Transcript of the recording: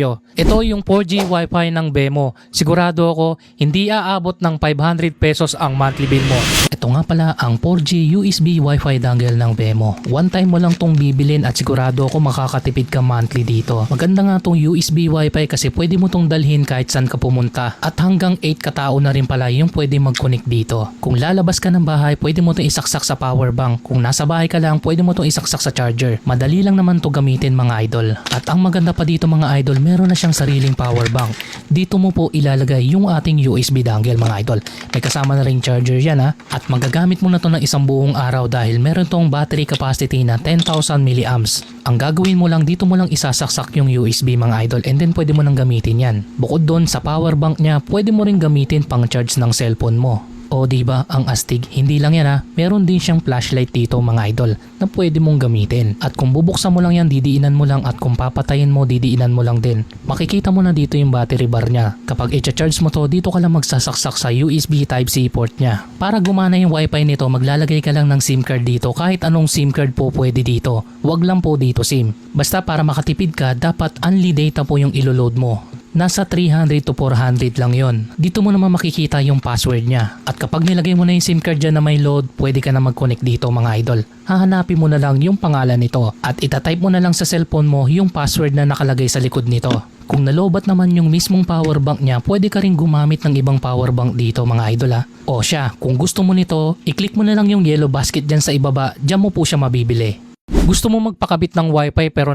Ito yung 4G Wi-Fi ng Bemo. Sigurado ako hindi aabot ng 500 pesos ang monthly bill mo. Ito nga pala ang 4G USB Wi-Fi dongle ng Bemo. One time mo lang tong bibilin at sigurado ako makakatipid ka monthly dito. Maganda nga tong USB Wi-Fi kasi pwede mo tong dalhin kahit saan ka pumunta. At hanggang 8 katao na rin pala yung pwede mag-connect dito. Kung lalabas ka ng bahay, pwede mo tong isaksak sa power bank. Kung nasa bahay ka lang, pwede mo tong isaksak sa charger. Madali lang naman to gamitin mga idol. At ang maganda pa dito mga idol, meron na siyang sariling power bank. Dito mo po ilalagay yung ating USB dongle mga idol. May kasama na ring charger yan ha. At magagamit mo na to ng isang buong araw dahil meron tong battery capacity na 10,000 milliamps. Ang gagawin mo lang, dito mo lang isasaksak yung USB mga idol and then pwede mo nang gamitin yan. Bukod doon sa power bank niya, pwede mo ring gamitin pang charge ng cellphone mo. O diba ang astig, hindi lang yan ha, meron din siyang flashlight dito mga idol na pwede mong gamitin. At kung bubuksan mo lang yan, didiinan mo lang, at kung papatayin mo, didiinan mo lang din. Makikita mo na dito yung battery bar niya. Kapag i-charge mo to, dito ka lang magsasaksak sa USB Type-C port niya. Para gumana yung wifi nito, maglalagay ka lang ng SIM card dito. Kahit anong SIM card po pwede dito. Wag lang po dito SIM. Basta para makatipid ka, dapat only data po yung iloload mo. Nasa 300 to 400 lang yon. Dito mo naman makikita yung password niya. At kapag nilagay mo na yung SIM card dyan na may load, pwede ka na mag-connect dito mga idol. Hahanapin mo na lang yung pangalan nito at itatype mo na lang sa cellphone mo yung password na nakalagay sa likod nito. Kung nalobat naman yung mismong power bank niya, pwede ka rin gumamit ng ibang power bank dito mga idol ha. O siya, kung gusto mo nito, i-click mo na lang yung yellow basket dyan sa ibaba, dyan mo po siya mabibili. Gusto mo magpakabit ng wifi pero